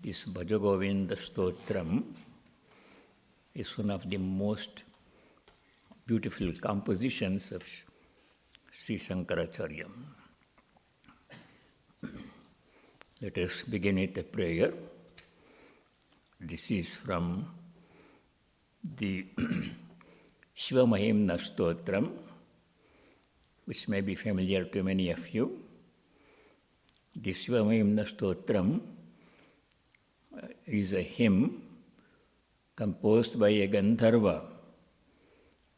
This Bhajagovinda Stotram is one of the most beautiful compositions of Sri Shankaracharya. Let us begin with a prayer. This is from the Shiva Mahimna Stotram, which may be familiar to many of you. The Shiva Mahimna Stotram is a hymn composed by a Gandharva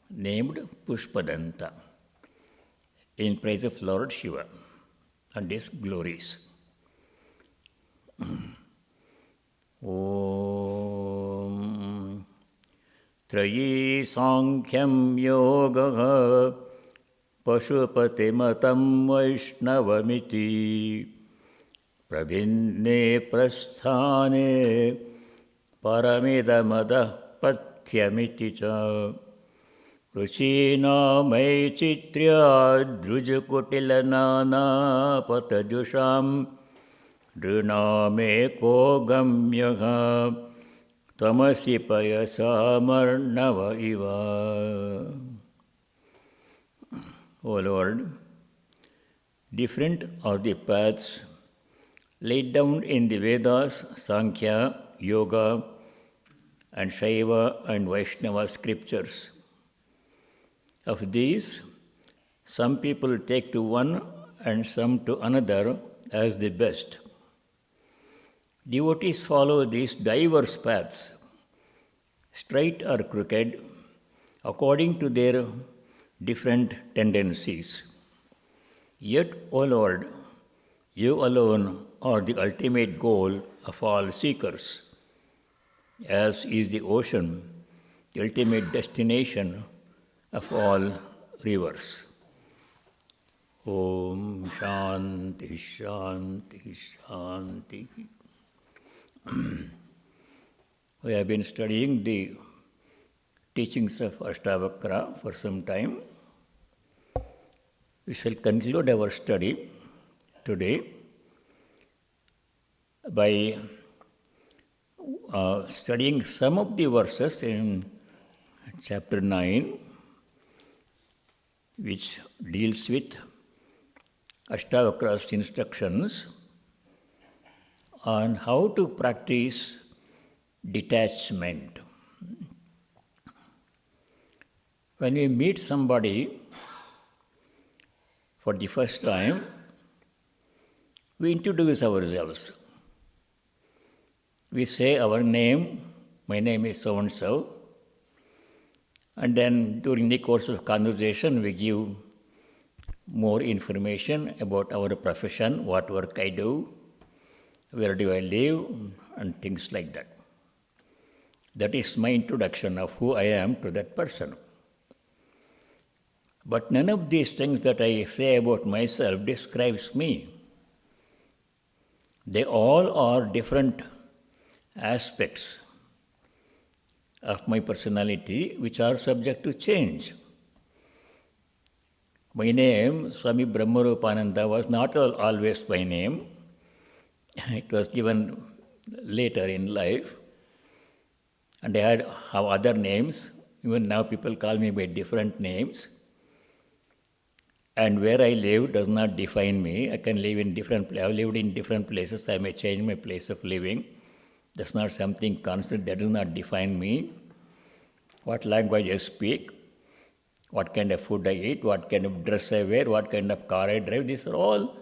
named Pushpadanta in praise of Lord Shiva and his glories. Om Trayi Sankhyam Yoga Pashupatimatam Vaishnavamiti Prabhinne Prasthane Paramidamada Pathyamiti Cha Ruchina Mai Chitrya Drujakutilanana Patajusham Druname Ko Gamyaha Tamasi Payasa Marnava Iva. O Lord, different are the paths laid down in the Vedas, Sankhya, Yoga, and Shaiva and Vaishnava scriptures. Of these, some people take to one and some to another as the best. Devotees follow these diverse paths, straight or crooked, according to their different tendencies. Yet, O Lord, you alone are the ultimate goal of all seekers, as is the ocean the ultimate destination of all rivers. Om Shanti Shanti Shanti. We have been studying the teachings of Astavakra for some time. We shall conclude our study today by studying some of the verses in chapter 9, which deals with Astavakra's instructions on how to practice detachment. When we meet somebody for the first time, we introduce ourselves. We say our name, my name is so-and-so, and then during the course of conversation we give more information about our profession, what work I do, where do I live, and things like that. That is my introduction of who I am to that person. But none of these things that I say about myself describes me. They all are different aspects of my personality which are subject to change. My name, Swami Brahmarupananda, was not always my name. It was given later in life. And I have other names. Even now people call me by different names. And where I live does not define me. I can live in different places. I have lived in different places. I may change my place of living. That's not something constant. That does not define me. What language I speak, what kind of food I eat, what kind of dress I wear, what kind of car I drive. These are all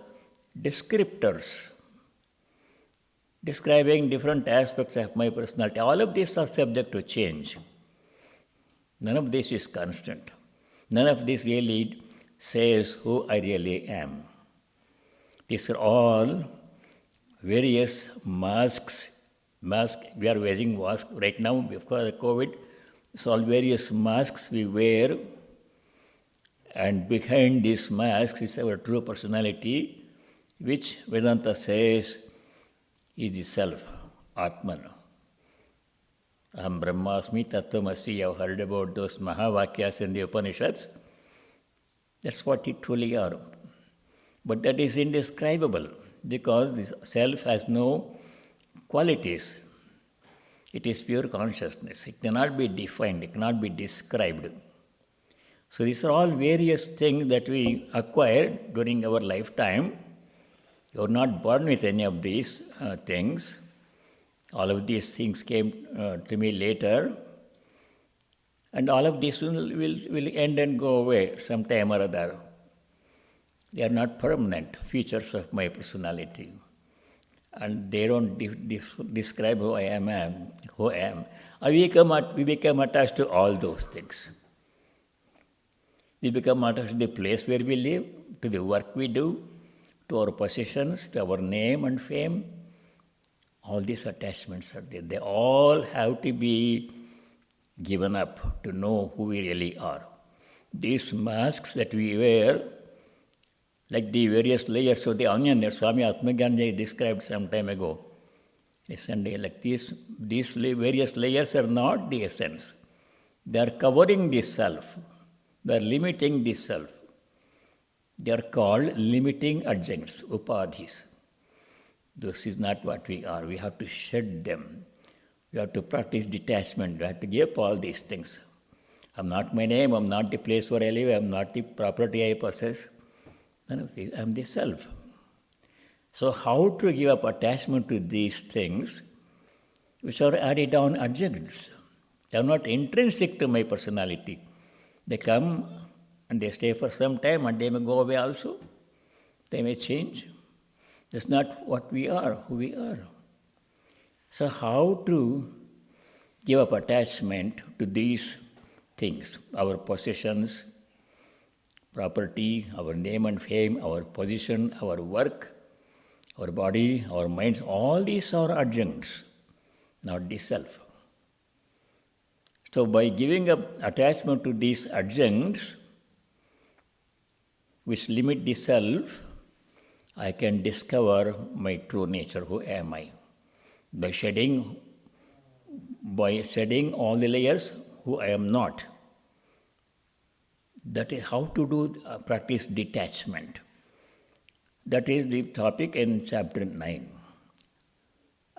descriptors describing different aspects of my personality. All of these are subject to change. None of this is constant. None of this really says who I really am. These are all various masks. We are wearing masks right now because of COVID. It's all various masks we wear, and behind these masks is our true personality, which Vedanta says is the self, Atman. Aham Brahmasmi Tattvamasi. You have heard about those Mahavakyas in the Upanishads. That's what it truly are. But that is indescribable because this self has no qualities. It is pure consciousness. It cannot be defined, it cannot be described. So these are all various things that we acquire during our lifetime. You are not born with any of these things. All of these things came to me later. And all of these will end and go away sometime or other. They are not permanent features of my personality. And they don't describe who I am. We become attached to all those things. We become attached to the place where we live, to the work we do, to our possessions, to our name and fame. All these attachments are there. They all have to be given up to know who we really are. These masks that we wear, like the various layers of the onion that Swami Atmagyanji described some time ago. Sunday, like these various layers are not the essence. They are covering the self. They are limiting the self. They are called limiting adjuncts, upadhis. This is not what we are. We have to shed them. We have to practice detachment. We have to give up all these things. I'm not my name. I'm not the place where I live. I'm not the property I possess. None of these. I'm the self. So how to give up attachment to these things which are added on adjuncts? They are not intrinsic to my personality. They come and they stay for some time and they may go away also. They may change. That's not what we are, who we are. So how to give up attachment to these things, our possessions, property, our name and fame, our position, our work, our body, our minds, all these are adjuncts, not the self. So by giving up attachment to these adjuncts, which limit the self, I can discover my true nature, who am I? By shedding all the layers, who I am not. That is how to do practice detachment. That is the topic in chapter 9.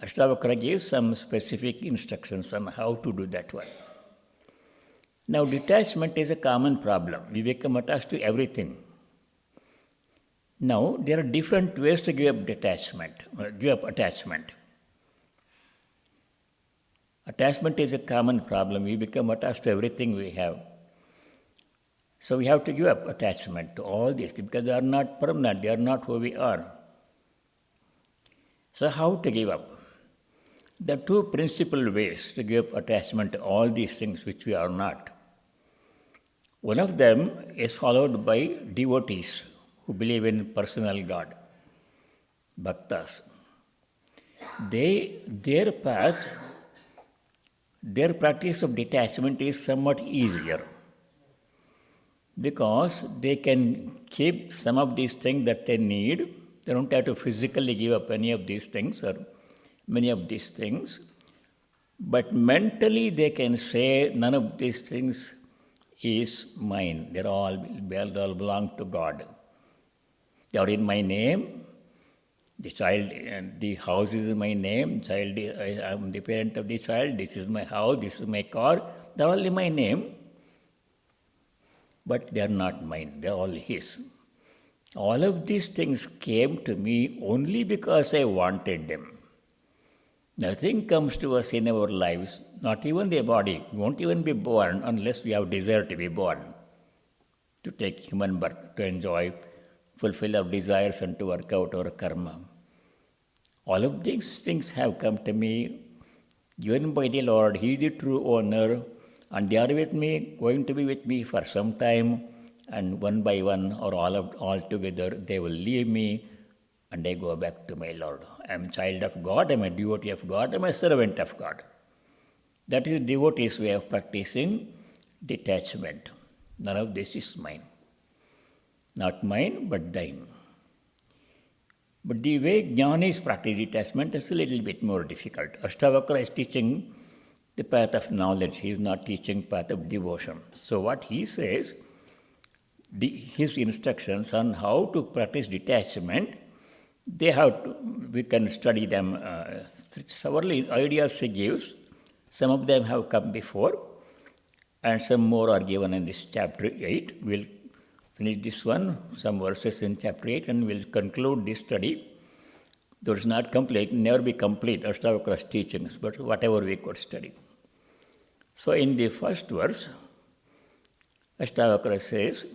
Astavakra gives some specific instructions on how to do that one. Now, detachment is a common problem. We become attached to everything. Now, there are different ways to give up attachment. Attachment is a common problem. We become attached to everything we have. So we have to give up attachment to all these things because they are not permanent. They are not who we are. So how to give up? There are two principal ways to give up attachment to all these things which we are not. One of them is followed by devotees who believe in personal God, bhaktas. Their practice of detachment is somewhat easier because they can keep some of these things that they need. They don't have to physically give up any of these things or many of these things. But mentally they can say none of these things is mine. They all belong to God. They are in my name. The child and the house is in my name. I am the parent of the child. This is my house. This is my car. They are all in my name. But they are not mine. They are all His. All of these things came to me only because I wanted them. Nothing comes to us in our lives, not even the body. We won't even be born unless we have desire to be born, to take human birth, to enjoy, fulfill our desires and to work out our karma. All of these things have come to me, given by the Lord. He is the true owner, and they are with me, going to be with me for some time, and one by one or all together, they will leave me, and I go back to my Lord. I am a child of God, I am a devotee of God, I am a servant of God. That is devotee's way of practicing detachment. None of this is mine. Not mine, but thine. But the way jnanis practice detachment is a little bit more difficult. Astavakra is teaching the path of knowledge. He is not teaching path of devotion. So what he says, his instructions on how to practice detachment, we can study them several ideas he gives. Some of them have come before, and some more are given in this chapter 8. We'll finish this one, some verses in chapter 8, and we'll conclude this study. Though it's not complete, never be complete, Astavakara's teachings, but whatever we could study. So in the first verse, Astavakara says,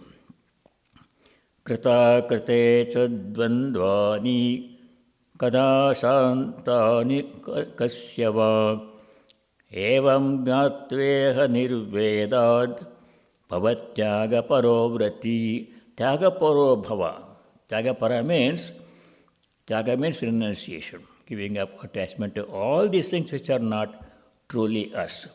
Krita krite cha dvandvani kada shantani kasyava evam gnatveha nirvedad bhavatyaga paro vrati tyaga paro bhava. Tyaga means renunciation, giving up attachment to all these things which are not truly us.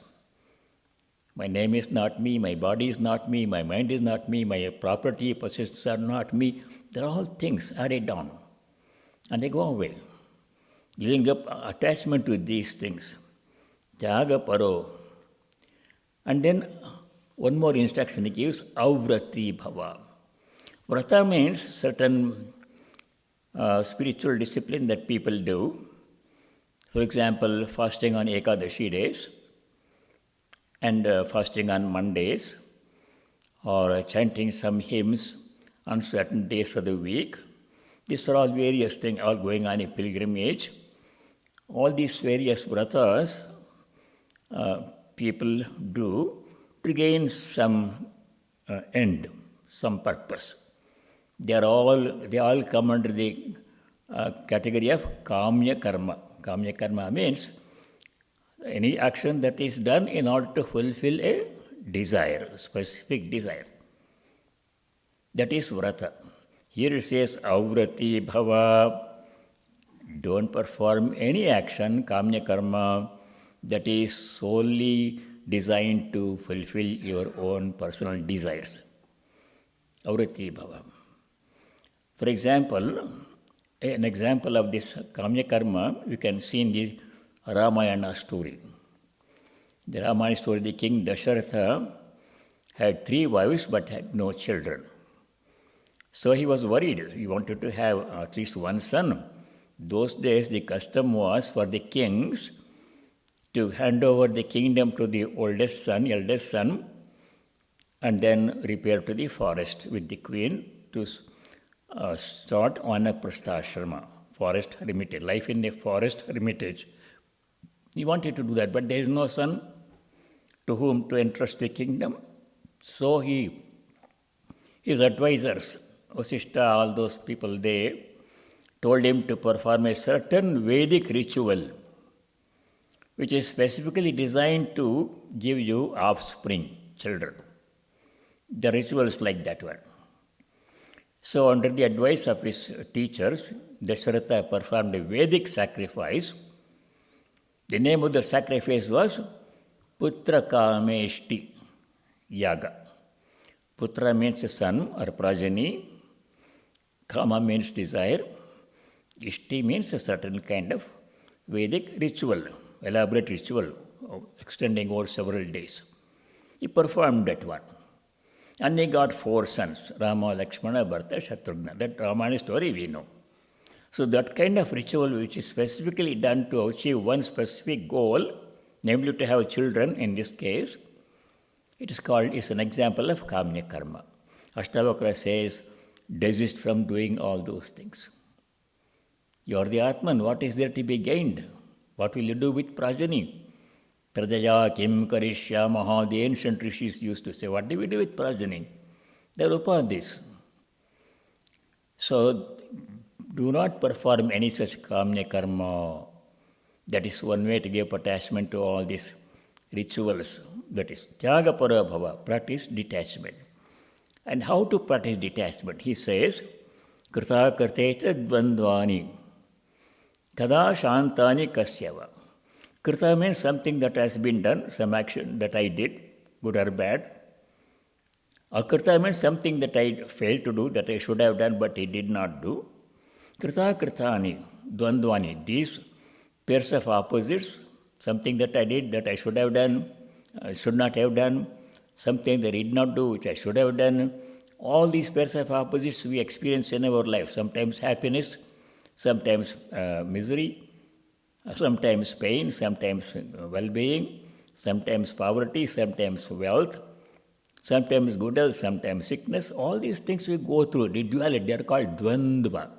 My name is not me, my body is not me, my mind is not me, my property, possessions are not me. They're all things added on. And they go away. Giving up attachment to these things. Tyaga paro. And then one more instruction he gives, avrati bhava. Vrata means certain spiritual discipline that people do. For example, fasting on Ekadashi days, and fasting on Mondays, or chanting some hymns on certain days of the week. These are all various things, all going on a pilgrimage. All these various vratas people do to gain some end, some purpose. They all come under the category of kamya karma. Kamya karma means any action that is done in order to fulfill a desire, a specific desire. That is vrata. Here it says avrati bhava. Don't perform any action, kamya karma, that is solely designed to fulfill your own personal desires. Avrati bhava. For example, an example of this kamya karma we can see in the Ramayana story. The Ramayana story, the king Dasharatha had 3 wives but had no children. So he was worried. He wanted to have at least one son. Those days the custom was for the kings to hand over the kingdom to the eldest son, and then repair to the forest with the queen to start Vanaprastha, forest hermitage, life in the forest hermitage. He wanted to do that, but there is no son to whom to entrust the kingdom. So his advisors, Vasishtha, all those people, they told him to perform a certain Vedic ritual which is specifically designed to give you offspring, children. The ritual is like that one. So under the advice of his teachers, Dasharatha performed a Vedic sacrifice. The name of the sacrifice was Putra Kameshti Yaga. Putra means son or progeny. Kama means desire. Ishti means a certain kind of Vedic ritual, elaborate ritual, extending over several days. He performed that one. And he got 4 sons, Rama, Lakshmana, Bharata, Shatrughna. That Ramayana story we know. So that kind of ritual which is specifically done to achieve one specific goal, namely to have children in this case, is an example of kamya karma. Astavakra says, desist from doing all those things. You are the Atman, what is there to be gained? What will you do with progeny? Pradaya kim karishyamaha, the ancient rishis used to say, what do we do with progeny? They are upadhis. So, do not perform any such kamya karma. That is one way to give attachment to all these rituals. That is tyaga para bhava, practice detachment. And how to practice detachment? He says, krita kritecha dvandvani, kada shantani kasyava. Krita means something that has been done, some action that I did, good or bad. Akrita means something that I failed to do, that I should have done but I did not do. Krita kritani, dvandvani, these pairs of opposites, something that I did that I should have done, should not have done, something that I did not do which I should have done. All these pairs of opposites we experience in our life, sometimes happiness, sometimes misery, Sometimes pain, sometimes well-being, sometimes poverty, sometimes wealth, sometimes good health, sometimes sickness. All these things we go through. The duality, they are called dvandva.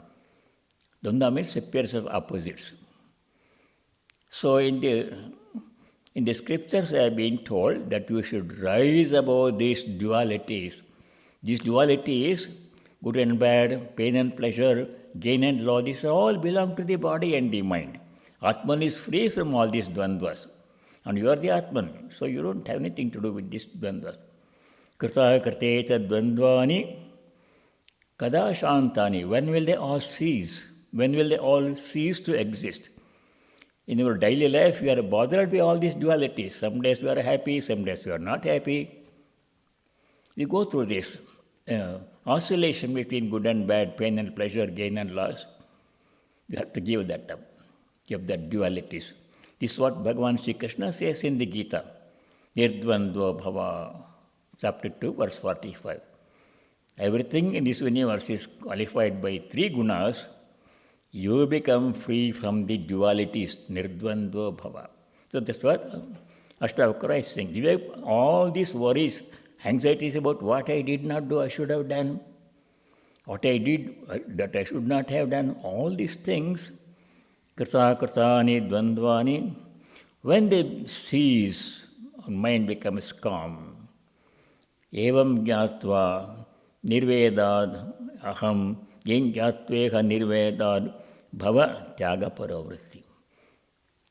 Dvandva means a pairs of opposites. So in the scriptures I have been told that you should rise above these dualities. These dualities, good and bad, pain and pleasure, gain and loss, these all belong to the body and the mind. Atman is free from all these dvandvas. And you are the Atman, so you don't have anything to do with these dvandvas. Krita kritecha dvandvani kada shantani. When will they all cease? When will they all cease to exist? In our daily life, we are bothered by all these dualities. Some days we are happy, some days we are not happy. We go through this oscillation between good and bad, pain and pleasure, gain and loss. You have to give that up, give that dualities. This is what Bhagavan Sri Krishna says in the Gita. Nirdvandva bhava, chapter 2, verse 45. Everything in this universe is qualified by three gunas. You become free from the dualities, nirdvandva bhava. So that's what Astavakra is saying. You have all these worries, anxieties about what I did not do, I should have done. What I did that I should not have done. All these things, krita kritani dvandvani, when they cease, mind becomes calm. Evam jnatva nirvedad aham yen jnatveha nirvedad bhava tyaga paravritti.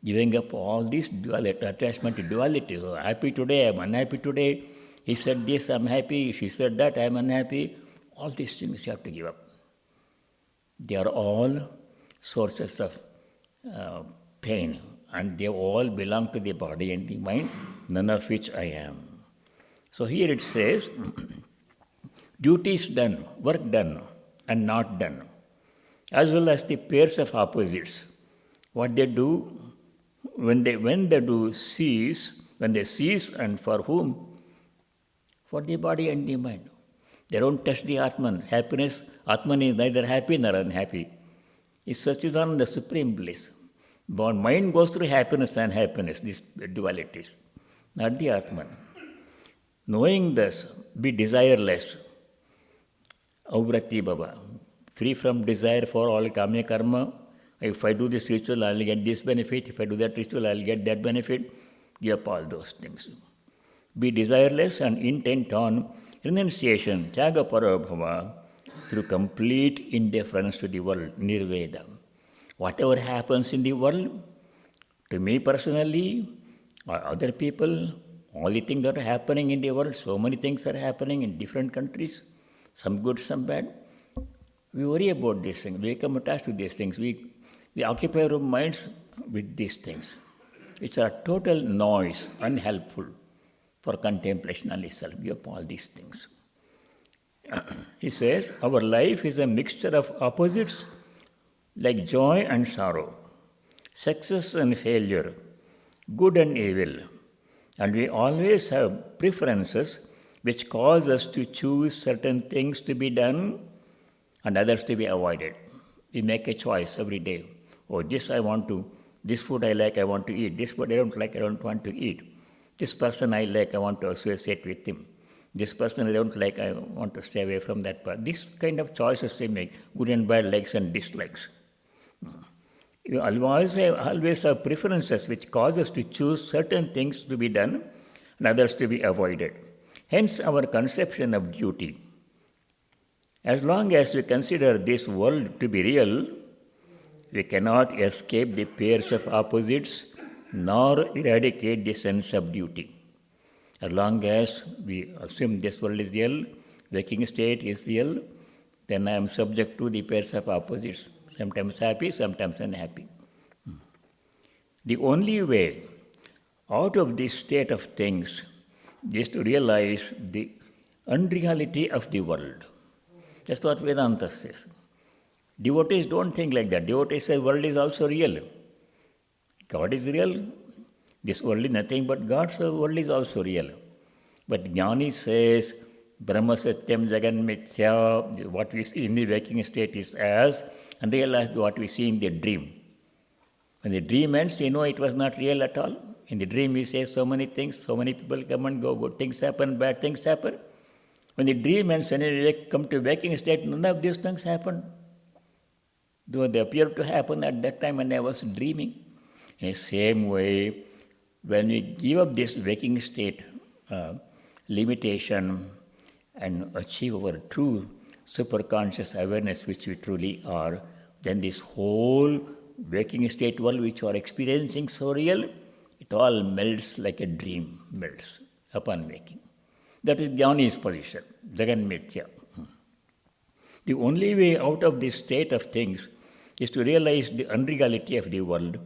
Giving up all this duality, attachment to duality. So happy today, I am unhappy today. He said this, I am happy. She said that, I am unhappy. All these things you have to give up. They are all sources of pain, and they all belong to the body and the mind, none of which I am. So here it says, duties done, work done, and not done, as well as the pairs of opposites. What they do, when they cease, and for whom? For the body and the mind. They don't touch the Atman. Happiness, Atman is neither happy nor unhappy. It's Satchidananda, the supreme bliss. But mind goes through happiness and unhappiness, these dualities, not the Atman. Knowing this, be desireless. Avrati bhava. Free from desire for all kamya karma. If I do this ritual, I will get this benefit. If I do that ritual, I will get that benefit. Give up all those things. Be desireless and intent on renunciation, tyaga parabhava, through complete indifference to the world, nirveda. Whatever happens in the world, to me personally, or other people, all the things that are happening in the world, so many things are happening in different countries, some good, some bad. We worry about these things, we become attached to these things, we occupy our minds with these things, which are total noise, unhelpful for contemplation on itself. Give up all these things. He says, our life is a mixture of opposites like joy and sorrow, success and failure, good and evil. And we always have preferences which cause us to choose certain things to be done and others to be avoided. We make a choice every day. Oh, this I want to, this food I like, I want to eat. This food I don't like, I don't want to eat. This person I like, I want to associate with him. This person I don't like, I want to stay away from that person. This kind of choices they make, good and bad, likes and dislikes. You always have preferences which cause us to choose certain things to be done and others to be avoided. Hence our conception of duty. As long as we consider this world to be real, we cannot escape the pairs of opposites nor eradicate the sense of duty. As long as we assume this world is real, waking state is real, then I am subject to the pairs of opposites, sometimes happy, sometimes unhappy. The only way out of this state of things is to realize the unreality of the world. That's what Vedanta says. Devotees don't think like that. Devotees say world is also real. God is real. This world is nothing but God, so world is also real. But Jnani says, Brahma Satyam Jagan Mithya, what we see in the waking state is as, and realize what we see in the dream. When the dream ends, we know it was not real at all. In the dream, we say so many things, so many people come and go, good things happen, bad things happen. When the dream ends, when we come to waking state, none of these things happen. Though they appear to happen at that time when I was dreaming. In the same way, when we give up this waking state limitation and achieve our true superconscious awareness, which we truly are, then this whole waking state world which you are experiencing so real, it all melts like a dream melts upon waking. That is Jnani's position, Jagan Mithya. The only way out of this state of things is to realize the unreality of the world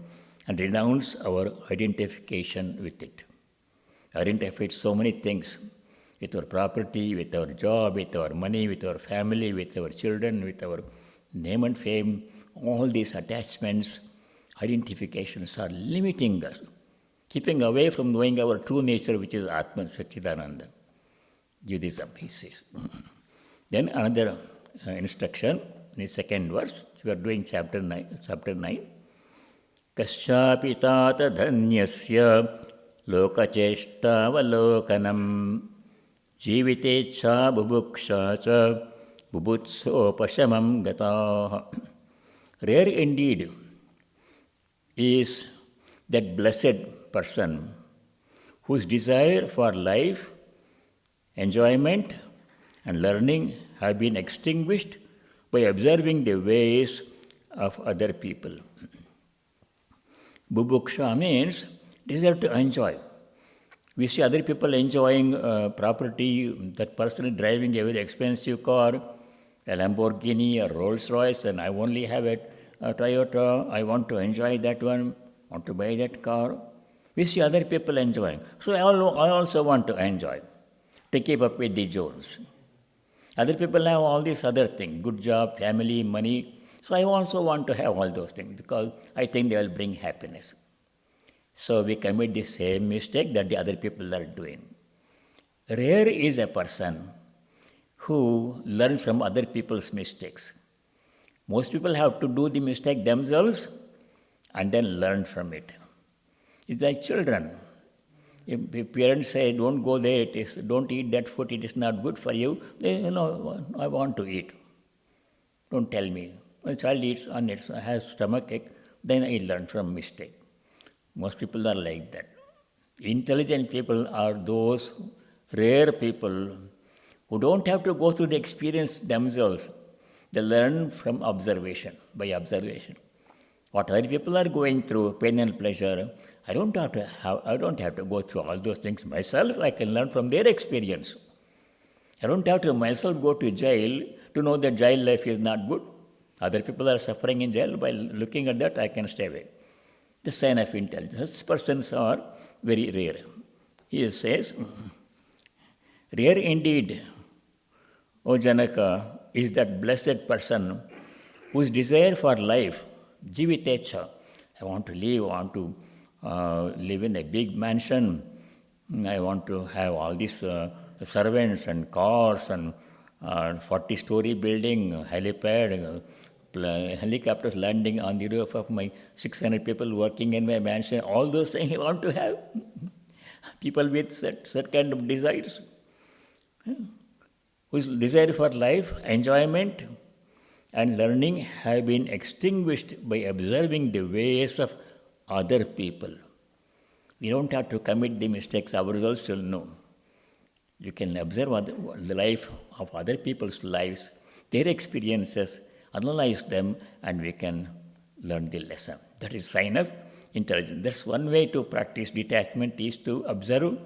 and renounce our identification with it. Identify with so many things, with our property, with our job, with our money, with our family, with our children, with our name and fame. All these attachments, identifications are limiting us, keeping away from knowing our true nature, which is Atman, Satchidananda. Judaism, he says. Then another instruction, in the second verse, we are doing chapter 9. Kasyapi tata dhanyasya lokacheshtavalokanam jivitecha bubuksha cha bubutso pashamam gataha. Rare indeed is that blessed person whose desire for life, enjoyment and learning have been extinguished by observing the ways of other people. Bubuksha means desire to enjoy. We see other people enjoying property, that person is driving a very expensive car, a Lamborghini, a Rolls Royce, and I only have a Toyota. I want to enjoy that one, want to buy that car. We see other people enjoying. So I also want to enjoy, to keep up with the Jones. Other people have all these other things, good job, family, money. So I also want to have all those things because I think they will bring happiness. So we commit the same mistake that the other people are doing. Rare is a person who learns from other people's mistakes. Most people have to do the mistake themselves and then learn from it. It's like children. If parents say, don't go there, don't eat that food, it is not good for you, they, I want to eat. Don't tell me. When a child eats and it has stomachache, then I learn from mistake. Most people are like that. Intelligent people are those rare people who don't have to go through the experience themselves. They learn from observation, by observation. What other people are going through, pain and pleasure, I don't have to go through all those things myself. I can learn from their experience. I don't have to myself go to jail to know that jail life is not good. Other people are suffering in jail. By looking at that, I can stay away. The sign of intelligence. Such persons are very rare. He says, rare indeed, O Janaka, is that blessed person whose desire for life, jivitecha, I want to live, I want to live in a big mansion, I want to have all these servants and cars and 40-story building, helipad, helicopters landing on the roof of my 600 people working in my mansion, all those things I want to have. People with such kind of desires, whose desire for life, enjoyment and learning have been extinguished by observing the ways of other people. We don't have to commit the mistakes ourselves to know. You can observe the life of other people's lives, their experiences, analyze them, and we can learn the lesson. That is sign of intelligence. That's one way to practice detachment, is to observe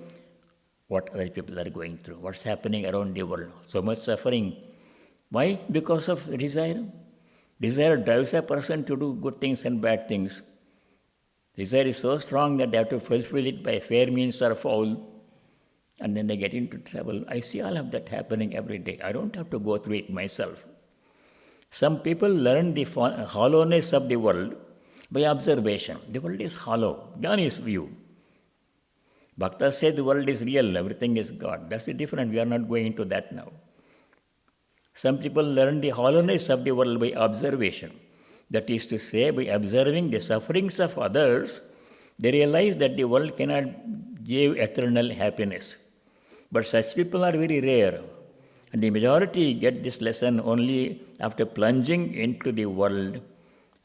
what other people are going through, what's happening around the world. So much suffering. Why? Because of desire. Desire drives a person to do good things and bad things. Desire is so strong that they have to fulfill it by fair means or foul, and then they get into trouble. I see all of that happening every day. I don't have to go through it myself. Some people learn the hollowness of the world by observation. The world is hollow. Jnani's view. Bhaktas say the world is real, everything is God. That's different. We are not going into that now. Some people learn the hollowness of the world by observation. That is to say, by observing the sufferings of others, they realize that the world cannot give eternal happiness. But such people are very rare. And the majority get this lesson only after plunging into the world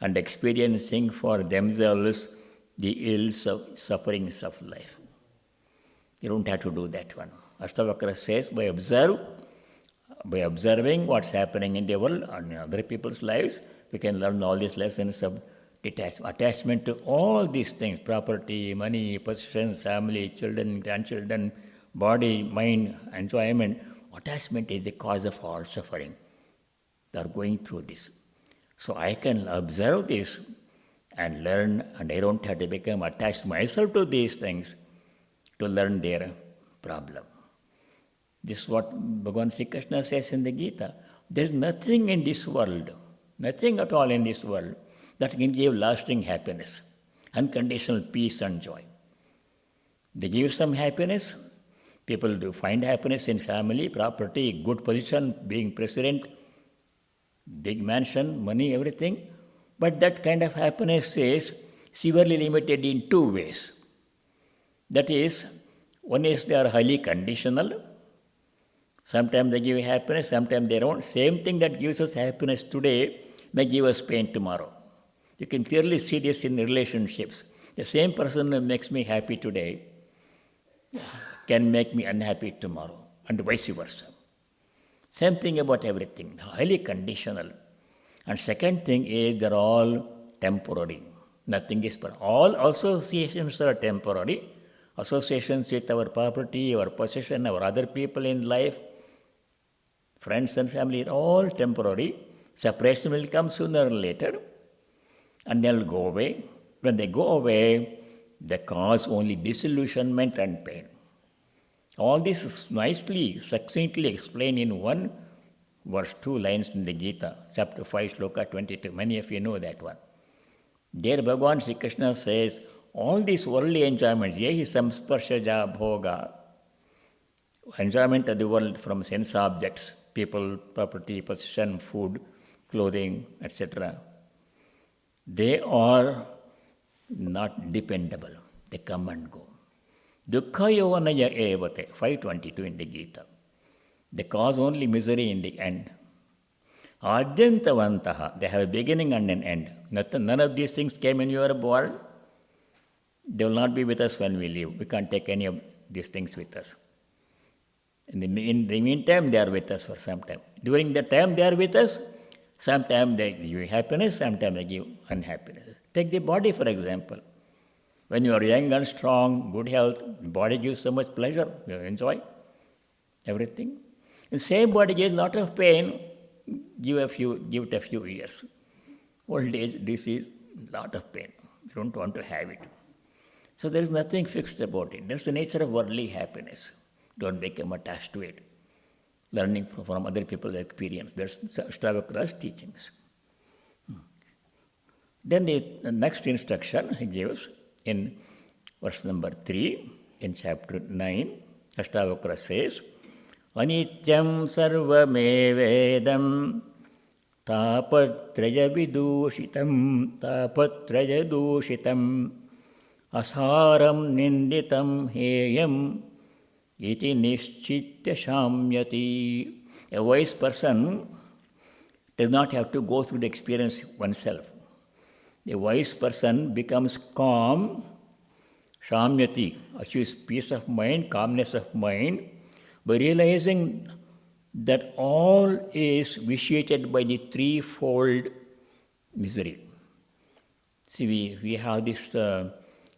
and experiencing for themselves the ills of sufferings of life. You don't have to do that one. Astavakra says, by observing what's happening in the world and in other people's lives, we can learn all these lessons of detachment, attachment to all these things, property, money, possessions, family, children, grandchildren, body, mind, enjoyment. Attachment is the cause of all suffering. They are going through this. So I can observe this and learn, and I don't have to become attached myself to these things to learn their problem. This is what Bhagavan Sri Krishna says in the Gita. There is nothing in this world, nothing at all in this world that can give lasting happiness, unconditional peace and joy. They give some happiness. People do find happiness in family, property, good position, being president, big mansion, money, everything. But that kind of happiness is severely limited in two ways. That is, one is they are highly conditional. Sometimes they give happiness, sometimes they don't. Same thing that gives us happiness today may give us pain tomorrow. You can clearly see this in relationships. The same person who makes me happy today can make me unhappy tomorrow, and vice versa. Same thing about everything, highly conditional. And second thing is they're all temporary. Nothing is permanent. All associations are temporary. Associations with our property, our possession, our other people in life, friends and family are all temporary. Separation will come sooner or later, and they'll go away. When they go away, they cause only disillusionment and pain. All this is nicely, succinctly explained in one verse, 2 lines in the Gita, chapter 5, sloka 22. Many of you know that one. There Bhagavan Sri Krishna says, all these worldly enjoyments, yehi samsparshaja bhoga, enjoyment of the world from sense objects, people, property, possession, food, clothing, etc., they are not dependable. They come and go. Dukkha yovanaya evate, 522 in the Gita. They cause only misery in the end. Adyantavantaha, they have a beginning and an end. None of these things came in your world. They will not be with us when we leave. We can't take any of these things with us. In the meantime, they are with us for some time. During the time they are with us, sometimes they give happiness, sometimes they give unhappiness. Take the body, for example. When you are young and strong, good health, the body gives so much pleasure, you enjoy everything. The same body gives a lot of pain, give it a few years. Old age, disease, lot of pain. You don't want to have it. So there is nothing fixed about it. That's the nature of worldly happiness. Don't become attached to it. Learning from other people's experience. That's Astavakara's teachings. Then the next instruction he gives in verse number 3 in chapter 9. Astavakara says, Anityam sarvamevedam tapatraja dushitam asaram ninditam heyam iti nishchitya shamyati. A wise person does not have to go through the experience oneself. A wise person becomes calm, shamyati, achieves peace of mind, calmness of mind, by realizing that all is vitiated by the threefold misery. See, we have this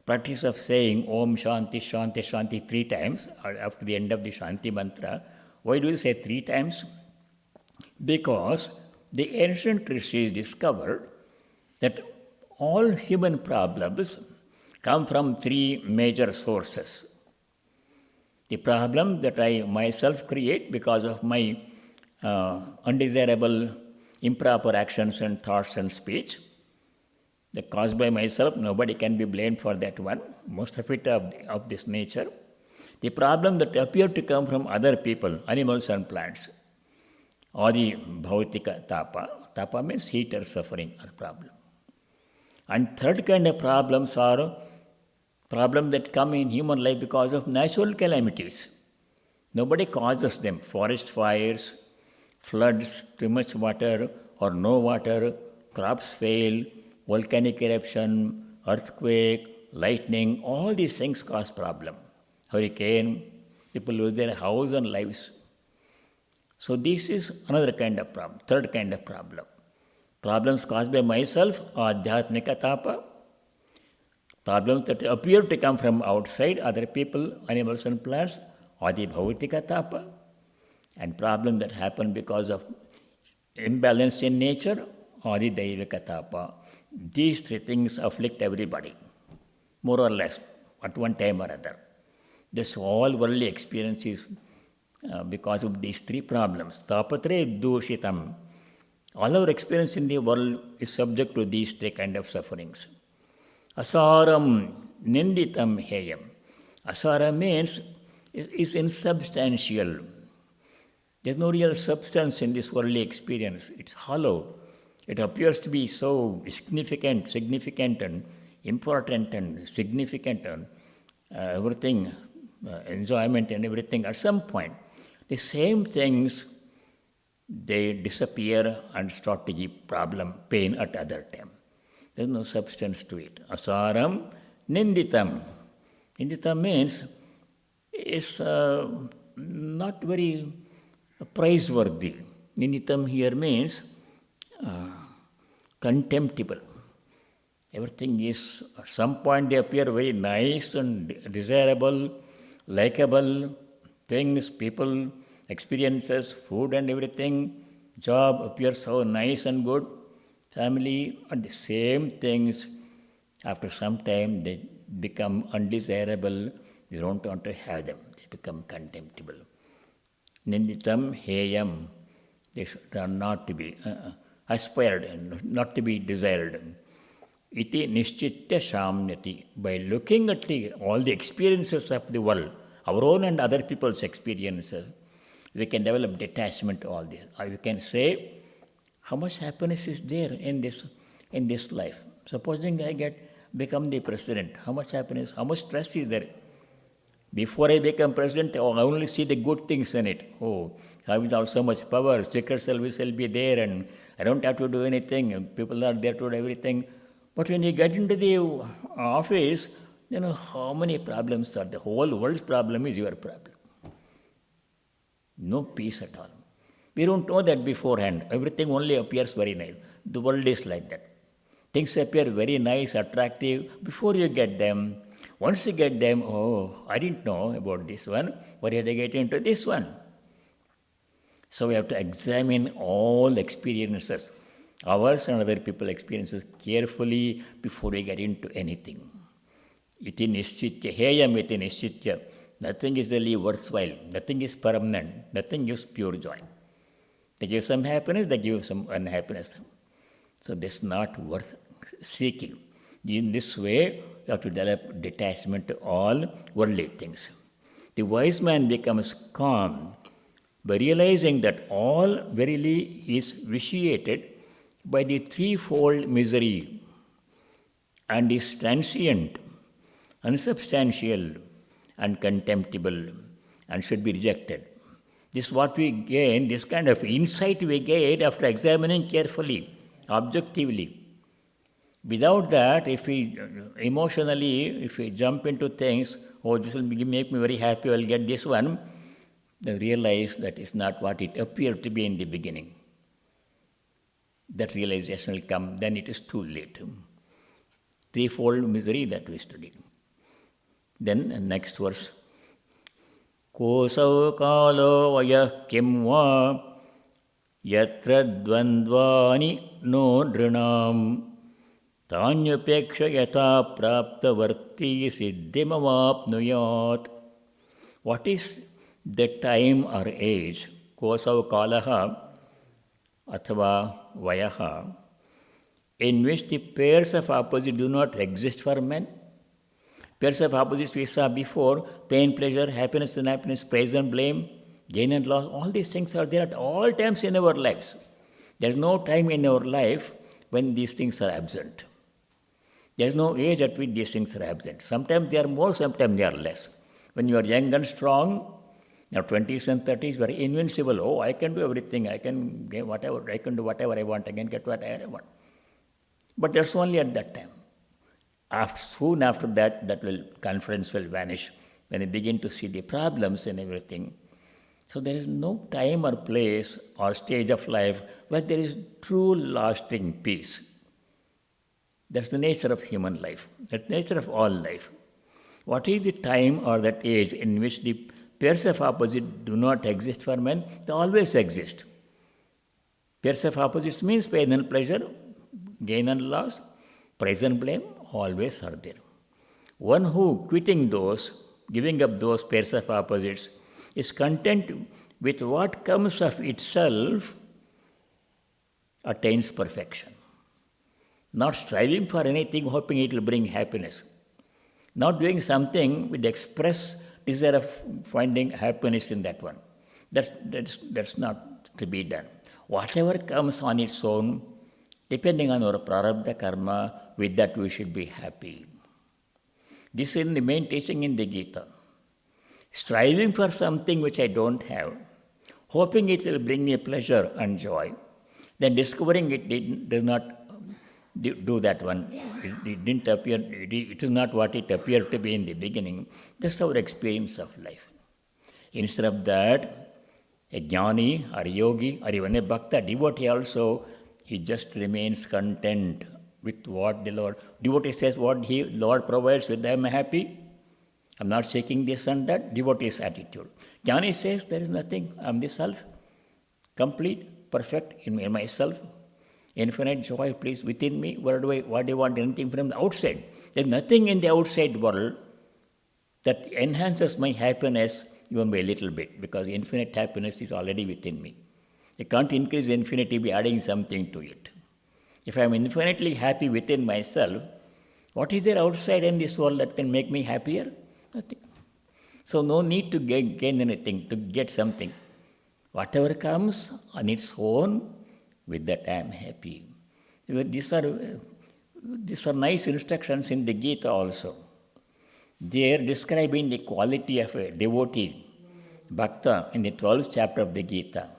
practice of saying Om Shanti, Shanti, Shanti 3 times after the end of the Shanti mantra. Why do we say 3 times? Because the ancient rishis discovered that all human problems come from 3 major sources. The problem that I myself create because of my undesirable, improper actions and thoughts and speech. They're caused by myself. Nobody can be blamed for that one. Most of it of this nature. The problem that appear to come from other people, animals and plants, or the bhautika tapa, Tapa means heat or suffering or problem. And third kind of problems are problems that come in human life because of natural calamities. Nobody causes them. Forest fires, floods, too much water or no water, crops fail, volcanic eruption, earthquake, lightning, all these things cause problem. Hurricane, people lose their house and lives. So this is another kind of problem, third kind of problem. Problems caused by myself, adhyatmika tapa. Problems that appear to come from outside, other people, animals and plants, adi bhautika tapa. And problems that happen because of imbalance in nature, adi daivika tapa. These three things afflict everybody, more or less, at one time or other. This all worldly experience is because of these three problems. Tapatre dushitam. All our experience in the world is subject to these three kind of sufferings. Asaram ninditam heyam. Asara means is insubstantial. There's no real substance in this worldly experience. It's hollow. It appears to be so significant and important and significant and everything, enjoyment and everything at some point. The same things, they disappear and start to give problem, pain at other time. There's no substance to it. Asaram ninditam. Ninditam means it's not very praiseworthy. Ninditam here means contemptible. Everything is, at some point they appear very nice and desirable, likable, things, people, experiences, food and everything, job appears so nice and good, family, and the same things, after some time they become undesirable, you don't want to have them, they become contemptible. Ninditam heyam, they are not to be aspired and not to be desired. Iti nishchitya shamyati. By looking at all the experiences of the world, our own and other people's experiences, we can develop detachment all this. Or we can say, how much happiness is there in this life? Supposing I become the president, how much happiness, how much stress is there? Before I become president, I only see the good things in it. Oh, I will have so much power, secret service will be there, and I don't have to do anything. People are there to do everything. But when you get into the office, you know how many problems are. The whole world's problem is your problem. No peace at all. We don't know that beforehand. Everything only appears very nice. The world is like that. Things appear very nice, attractive before you get them. Once you get them, oh, I didn't know about this one. Why did I get into this one? So we have to examine all experiences, ours and other people's experiences, carefully before we get into anything. Iti nishchitya, heyam iti nishchitya. Nothing is really worthwhile. Nothing is permanent. Nothing gives pure joy. They give some happiness, they give some unhappiness. So this is not worth seeking. In this way, you have to develop detachment to all worldly things. The wise man becomes calm by realizing that all verily is vitiated by the threefold misery and is transient, unsubstantial, and contemptible, and should be rejected. This is what we gain, this kind of insight we gain after examining carefully, objectively. Without that, if we emotionally, if we jump into things, oh, this will make me very happy, I'll get this one, then realize that is not what it appeared to be in the beginning. That realization will come, then it is too late. Threefold misery that we studied. Then next verse. Kosau kalo vaya kimva yatra dvandvani no drinam Tanyapeksha yata prapta varti siddhimavapnuyat. What is the time or age? Kosau kalaha athava vayaha, in which the pairs of opposites do not exist for men. Pairs of opposites we saw before, pain, pleasure, happiness and happiness, praise and blame, gain and loss, all these things are there at all times in our lives. There is no time in our life when these things are absent. There is no age at which these things are absent. Sometimes they are more, sometimes they are less. When you are young and strong, your 20s and 30s, you are invincible. Oh, I can do everything. I can get whatever. I can do whatever I want. I can get whatever I want. But that's only at that time. Soon after that, confidence will vanish when you begin to see the problems and everything. So there is no time or place or stage of life where there is true lasting peace. That's the nature of human life. That's the nature of all life. What is the time or that age in which the pairs of opposites do not exist for men? They always exist. Pairs of opposites means pain and pleasure, gain and loss, praise and blame, always are there. One who, quitting those, giving up those pairs of opposites, is content with what comes of itself, attains perfection. Not striving for anything, hoping it will bring happiness. Not doing something with the express desire of finding happiness in that one. That's not to be done. Whatever comes on its own, depending on our prarabdha karma, with that we should be happy. This is the main teaching in the Gita. Striving for something which I don't have, hoping it will bring me pleasure and joy, then discovering it does not do that one. It didn't appear, it is not what it appeared to be in the beginning. That's our experience of life. Instead of that, a jnani or a yogi or even a bhakta, devotee also, he just remains content with what the Lord. Devotee says what Lord provides, with I am happy. I'm not seeking this and that. Devotee's attitude. Jnani says there is nothing. I'm the self, complete, perfect in myself. Infinite joy, please, within me. What do you want? Anything from the outside? There's nothing in the outside world that enhances my happiness even by a little bit, because infinite happiness is already within me. I can't increase infinity by adding something to it. If I'm infinitely happy within myself, what is there outside in this world that can make me happier? Nothing. So no need to gain anything, to get something. Whatever comes on its own, with that I am happy. These are nice instructions in the Gita also. They are describing the quality of a devotee, bhakta, in the 12th chapter of the Gita.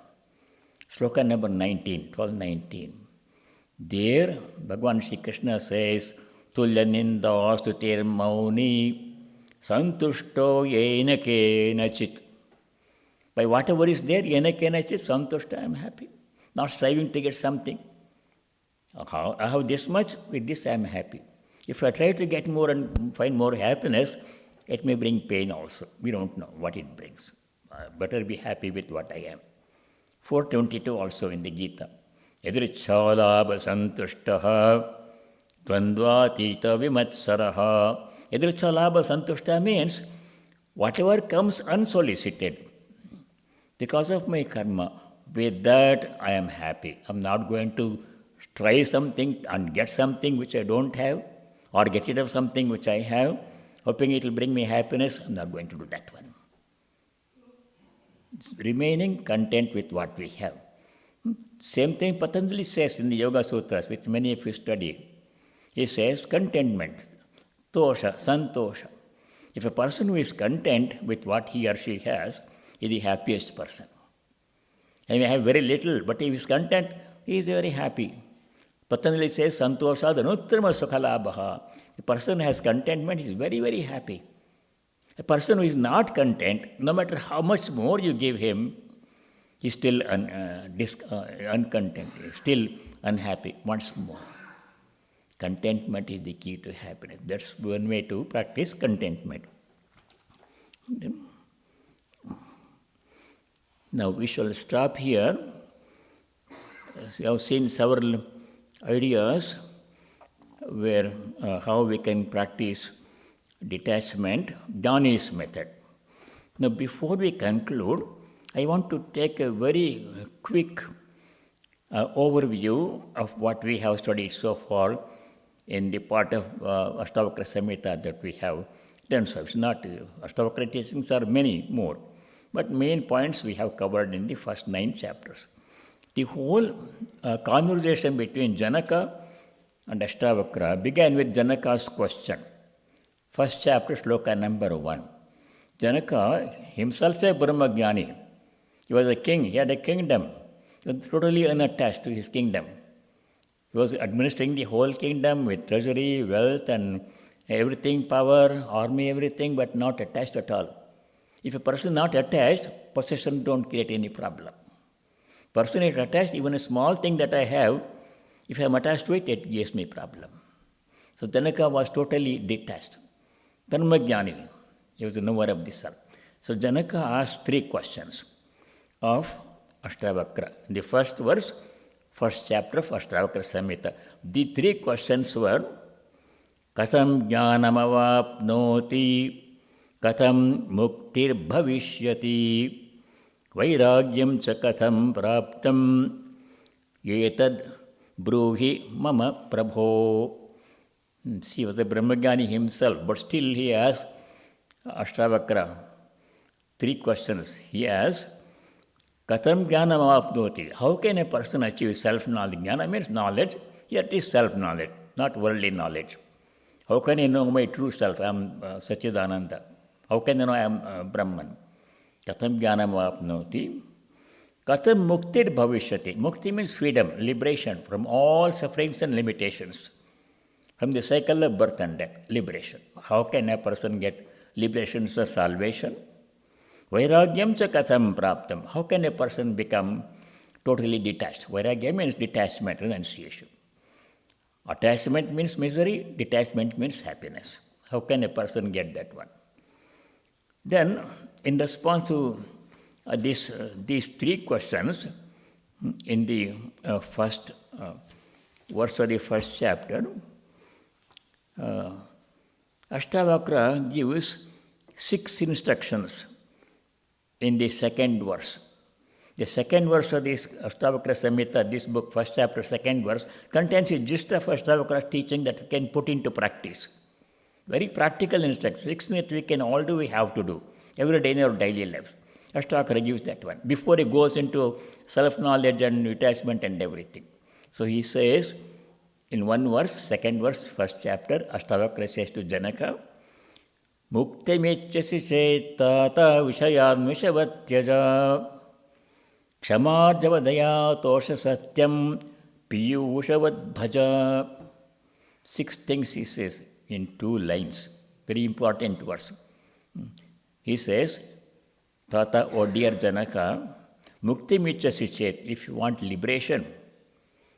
Shloka number 19, 12-19. There, Bhagavan Shri Krishna says, Tulya ninda stutir mauni santushto yena kenachit. By whatever is there, yena kenachit, santushto, I am happy. Not striving to get something. I have this much, with this I am happy. If I try to get more and find more happiness, it may bring pain also. We don't know what it brings. Better be happy with what I am. 422 also in the Gita. Yadrichhalabha santushtaha dvandvatita vimatsaraha. Yadrichhalabha santushta means whatever comes unsolicited because of my karma, with that I am happy. I'm not going to try something and get something which I don't have, or get rid of something which I have, hoping it will bring me happiness. I'm not going to do that one. It's remaining content with what we have. Same thing Patanjali says in the Yoga Sutras, which many of you study. He says contentment, tosha, santosha. If a person who is content with what he or she has is the happiest person. He may have very little, but if he is content, he is very happy. Patanjali says, Santosha dhanutrama sukhalabha. A person who has contentment is very, very happy. A person who is not content, no matter how much more you give him, he is still uncontent, still unhappy, wants more. Contentment is the key to happiness. That's one way to practice contentment. Now we shall stop here. We have seen several ideas where how we can practice detachment, Jnani's method. Now before we conclude, I want to take a very quick overview of what we have studied so far in the part of Astavakra Samhita that we have done. So it's not, Astavakra teachings are many more, but main points we have covered in the first 9 chapters. The whole conversation between Janaka and Astavakra began with Janaka's question. First chapter, sloka number 1. Janaka, himself a Brahmagyani, he was a king, he had a kingdom, he was totally unattached to his kingdom. He was administering the whole kingdom with treasury, wealth and everything, power, army, everything, but not attached at all. If a person is not attached, possession don't create any problem. Person is attached, even a small thing that I have, if I am attached to it, it gives me problem. So Janaka was totally detached. Brahmagyani, he was a knower of the self. So Janaka asked 3 questions of Astavakra. In the first verse, first chapter of Astavakra Samhita. The 3 questions were, Katham jnanam avapnoti, katham muktir bhavishyati, vairagyam cha katham praptam, etad bruhi mama prabho. He was a Brahmagyani himself, but still he asked Astavakra 3 questions. He asked, Katham jnanam avapnoti. How can a person achieve self-knowledge? Jnana means knowledge, yet it is self-knowledge, not worldly knowledge. How can I know my true self? I am Satchidananda. How can I know I am Brahman? Katham jnanam avapnoti. Katham muktir bhavishyati. Mukti means freedom, liberation from all sufferings and limitations. From the cycle of birth and death, liberation. How can a person get liberation or salvation? Vairagyam cha katham praptam. How can a person become totally detached? Vairagya means detachment, renunciation. Attachment means misery, detachment means happiness. How can a person get that one? Then, in response to these 3 questions, in the first verse of the first chapter, Astavakra gives 6 instructions in the second verse. The second verse of this Astavakra Samhita, this book, first chapter, second verse, contains a gist of Astavakra teaching that we can put into practice. Very practical instructions. 6 that we can all do, we have to do every day in our daily life. Astavakra gives that one before he goes into self-knowledge and detachment and everything. So he says, in one verse, second verse, first chapter, Astavakra says to Janaka, Muktimechyasi cetata vishayan vishavatyaja kshamarjavadaya tosha satyam piyushavad bhaja. 6 things he says in 2 lines. Very important verse. He says, Tata, O dear Janaka, Muktimechyasi chet, if you want liberation,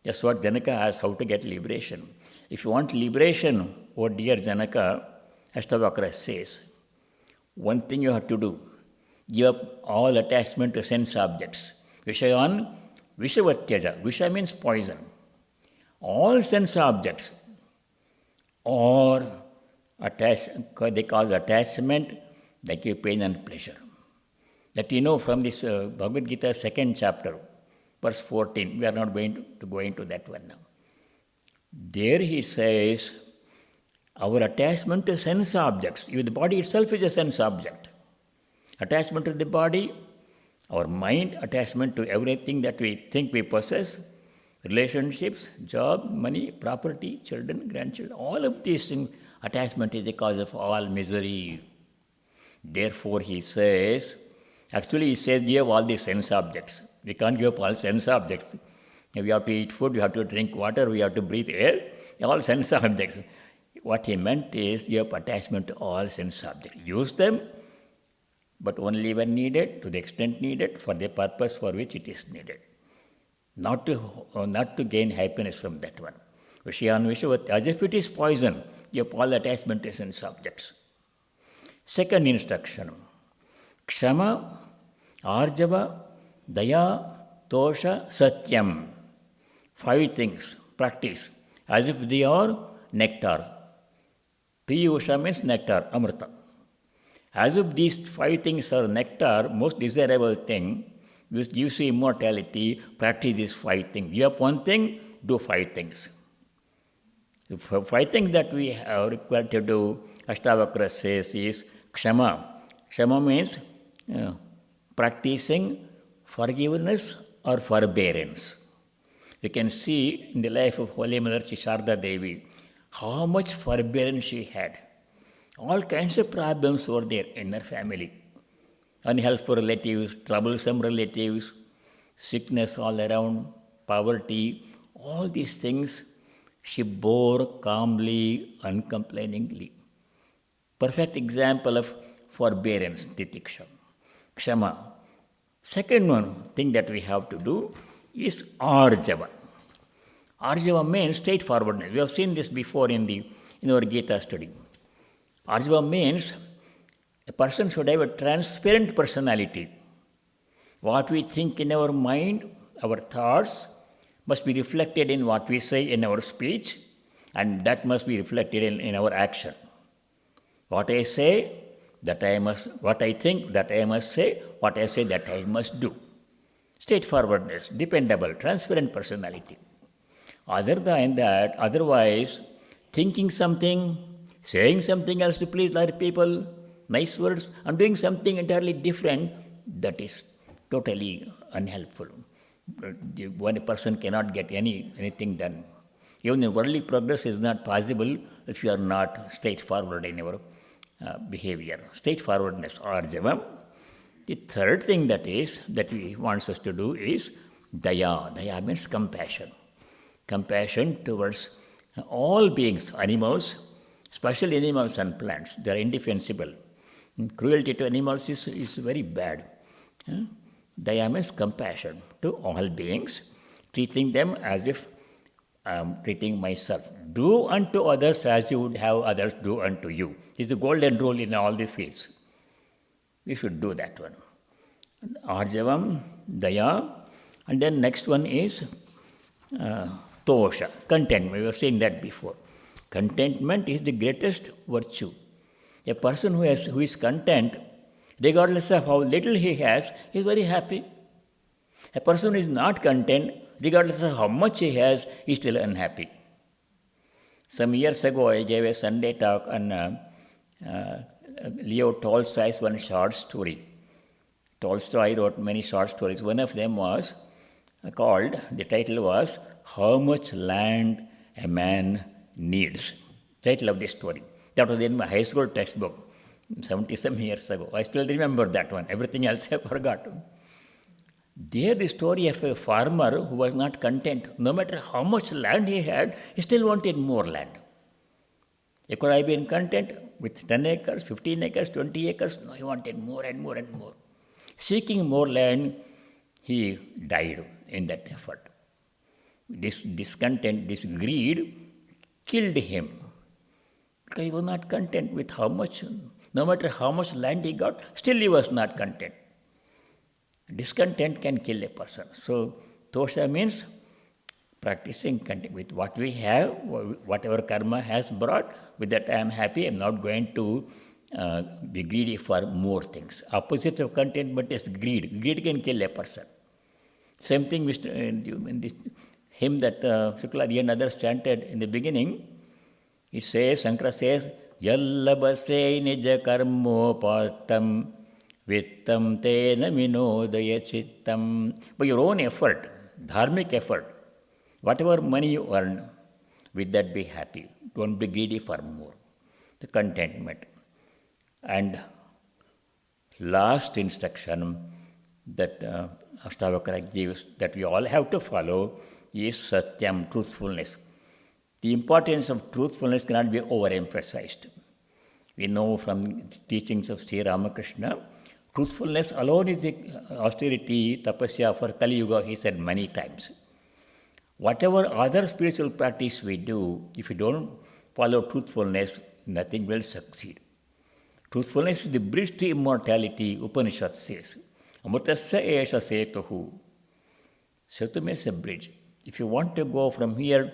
that's what Janaka asks, how to get liberation. If you want liberation, O dear Janaka, Astavakra says, one thing you have to do, give up all attachment to sense objects. Vishayan vishavatyaja. Visha means poison. All sense objects or they cause attachment, they give pain and pleasure. That you know from this Bhagavad Gita second chapter, verse 14. We are not going to go into that one now. There he says, our attachment to sense objects, the body itself is a sense object. Attachment to the body, our mind, attachment to everything that we think we possess, relationships, job, money, property, children, grandchildren, all of these things, attachment is the cause of all misery. Therefore he says, give all the sense objects. We can't give up all sense objects. We have to eat food, we have to drink water, we have to breathe air, all sense objects. What he meant is give up attachment to all sense objects. Use them, but only when needed, to the extent needed, for the purpose for which it is needed. Not to gain happiness from that one. Vishayan vishavat, as if it is poison, give up all attachment to sense objects. Second instruction, Kshama, Arjava, Daya, Tosha, Satyam. 5 things, practice, as if they are nectar. Piyusha means nectar, amrita. As if these 5 things are nectar, most desirable thing, which gives you immortality, practice these 5 things. You have one thing, do 5 things. The 5 things that we are required to do, Astavakra says, is Kshama. Kshama means practicing forgiveness or forbearance. You can see in the life of Holy Mother Sharda Devi how much forbearance she had. All kinds of problems were there in her family. Unhelpful relatives, troublesome relatives, sickness all around, poverty, all these things she bore calmly, uncomplainingly. Perfect example of forbearance, titiksha, kshama. Second one thing that we have to do is arjava. Arjava means straightforwardness. We have seen this before in our Gita study. Arjava means a person should have a transparent personality. What we think in our mind, our thoughts, must be reflected in what we say in our speech, and that must be reflected in our action. What I say, that I must, what I think, that I must say, what I say, that I must do. Straightforwardness, dependable, transparent personality. Other than that, otherwise, thinking something, saying something else to please other people, nice words, and doing something entirely different, that is totally unhelpful. One person cannot get anything done. Even the worldly progress is not possible if you are not straightforward in your behavior. Straightforwardness, arjava. The third thing that he wants us to do is daya. Daya means compassion. Compassion towards all beings, animals, especially animals and plants. They are indefensible. Cruelty to animals is very bad. Daya means compassion to all beings, treating them as if I am treating myself. Do unto others as you would have others do unto you. It's the golden rule in all the fields. We should do that one. Arjavam, daya, and then next one is tosha, contentment. We have seen that before. Contentment is the greatest virtue. A person who is content, regardless of how little he has, is very happy. A person who is not content, regardless of how much he has, is still unhappy. Some years ago, I gave a Sunday talk on Leo Tolstoy's one short story. Tolstoy wrote many short stories. One of them was called, the title was, How Much Land a Man Needs. Title of the story. That was in my high school textbook, 70-some years ago. I still remember that one. Everything else I forgot. There the story of a farmer who was not content. No matter how much land he had, he still wanted more land. Could I been content with 10 acres, 15 acres, 20 acres? No, he wanted more and more and more. Seeking more land, he died in that effort. This discontent, this greed killed him. Because he was not content with how much, no matter how much land he got, still he was not content. Discontent can kill a person. So, tosha means practicing content with what we have, whatever karma has brought, with that I am happy, I am not going to be greedy for more things. Opposite of contentment is greed. Greed can kill a person. Same thing in this hymn that Shukladi and others chanted in the beginning. It says, Shankara says, Yallabase nija karmopatam vittam tena minodaya chittam. By your own effort, dharmic effort, whatever money you earn, with that be happy. Don't be greedy for more. The contentment. And last instruction that Astavakra gives that we all have to follow is satyam, truthfulness. The importance of truthfulness cannot be overemphasized. We know from teachings of Sri Ramakrishna, truthfulness alone is the austerity, tapasya for Kali Yuga, he said many times. Whatever other spiritual practice we do, if we don't follow truthfulness, nothing will succeed. Truthfulness is the bridge to immortality, Upanishad says. Amritasya esha setuhu. Setu means a bridge. If you want to go from here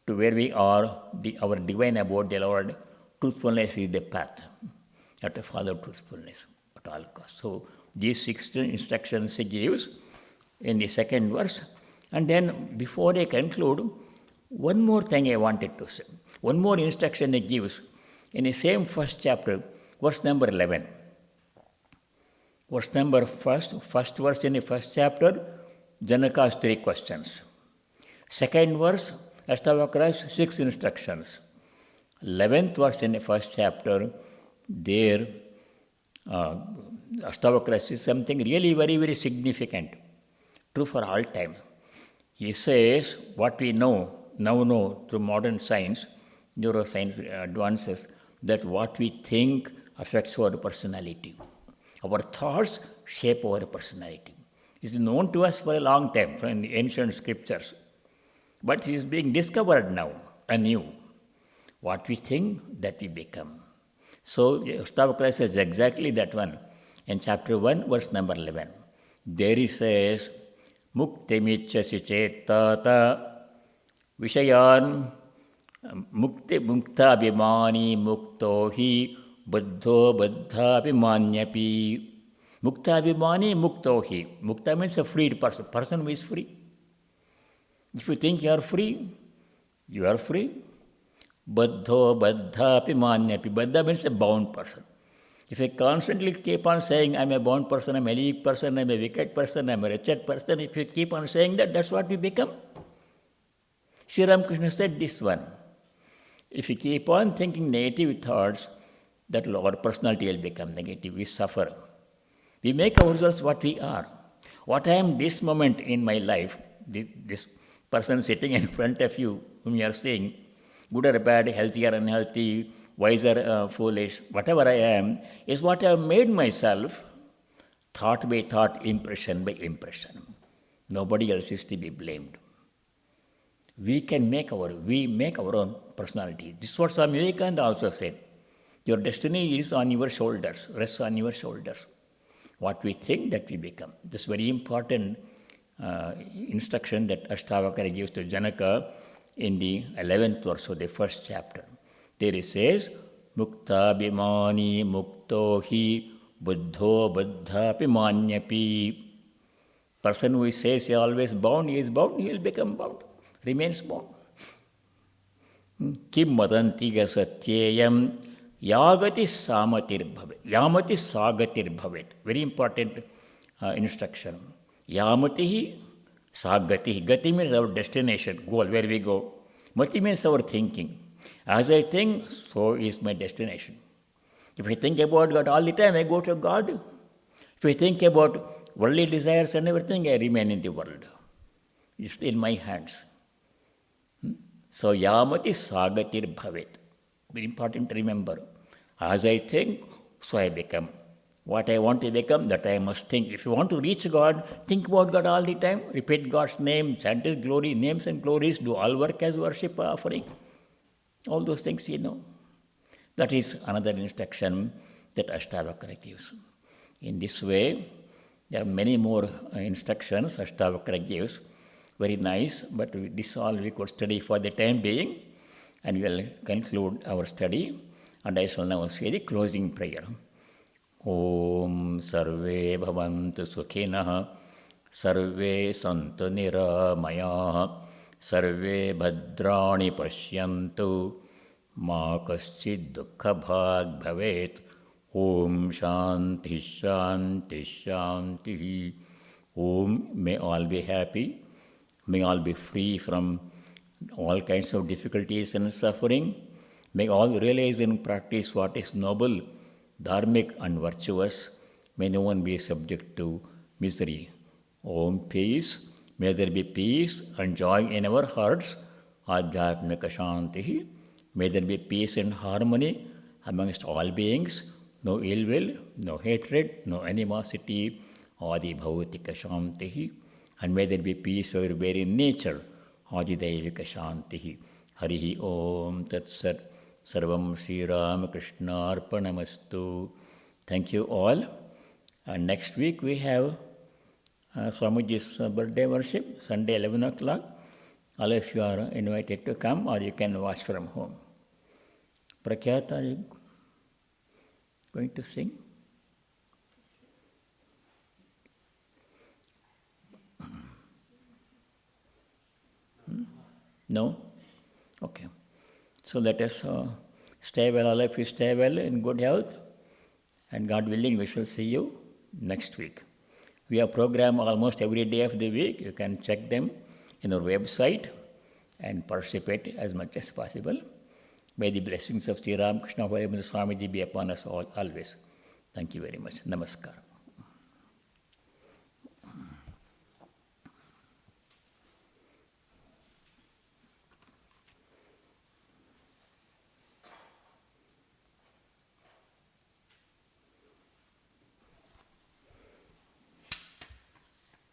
to where we are, our divine abode, the Lord, truthfulness is the path. You have to follow truthfulness at all costs. So these 16 instructions he gives in the second verse. And then before I conclude, one more thing I wanted to say. One more instruction he gives in the same first chapter, verse number 11. Verse number first verse in the first chapter, Janaka has 3 questions. Second verse, Astavakra has 6 instructions. 11th verse in the first chapter, there Astavakra says something really very, very significant, true for all time. He says what we now know through modern science, neuroscience advances, that what we think affects our personality. Our thoughts shape our personality. It's known to us for a long time from the ancient scriptures. But it is being discovered now, anew. What we think, that we become. So Astavakra says exactly that one. In chapter 1, verse number 11. There he says, Muktimichasi chetata vishayan mukta abhimani mukto hi buddho buddha abhimanyapi. Mukta abhimani mukto hi. Mukta means a freed person who is free. If you think you are free, you are free. Buddho buddha abhimanyapi. Buddha means a bound person. If I constantly keep on saying, I'm a bound person, I'm a weak person, I'm a wicked person, I'm a wretched person, if you keep on saying that, that's what we become. Sri Ramakrishna said this one. If you keep on thinking negative thoughts, that our personality will become negative. We suffer. We make ourselves what we are. What I am this moment in my life, this person sitting in front of you, whom you are seeing, good or bad, healthy or unhealthy, wise or foolish, whatever I am, is what I have made myself, thought by thought, impression by impression. Nobody else is to be blamed. We make our own personality. This is what Swami Vivekananda also said. Your destiny is on your shoulders, rests on your shoulders. What we think, that we become. This very important instruction that Astavakra gives to Janaka in the 11th verse of the first chapter. There it says, Mukta bhimani mukto hi buddho buddha pimanyapi. Person who says he is always bound, he is bound, he will become bound, remains bound. Kim madanti satyayam yagati samatir bhavet. Yamati sagatir bhavet. Very important instruction. Yamati sagati. Gati means our destination, goal, where we go. Mati means our thinking. As I think, so is my destination. If I think about God all the time, I go to God. If I think about worldly desires and everything, I remain in the world. It's in my hands. So, yamati sagatir bhavet. Very important to remember. As I think, so I become. What I want to become, that I must think. If you want to reach God, think about God all the time. Repeat God's name, chant His glory, names and glories, do all work as worship offering. All those things we know. That is another instruction that Astavakra gives. In this way, there are many more instructions Astavakra gives. Very nice, but this all we could study for the time being, and we will conclude our study. And I shall now say the closing prayer. Om Sarve Bhavantu Sukhinah, Sarve Santu Niramayah, Sarve Bhadrani Pashyantu, Ma Kaschid Dukkha Bhag Bhavet. Om Shanti Shanti Shanti. Om, may all be happy, may all be free from all kinds of difficulties and suffering. May all realize and practice what is noble, dharmic and virtuous. May no one be subject to misery. Om peace. May there be peace and joy in our hearts. Adhyatmika Shanti. May there be peace and harmony amongst all beings. No ill will, no hatred, no animosity. Adi Bhautika Shanti. And may there be peace everywhere in nature. Adi Daivika Shanti. Harihi Om Tat Sat. Sarvam Sri Ramakrishna Arpanamastu. Thank you all. And next week we have Swamiji's birthday worship, Sunday 11 o'clock. All of you are invited to come, or you can watch from home. Prakyat, are you going to sing? No? Okay. So let us stay well, all of you stay well in good health, and God willing, we shall see you next week. We have program almost every day of the week. You can check them in our website and participate as much as possible. May the blessings of Sri Ramakrishna Swamiji be upon us all always. Thank you very much. Namaskar.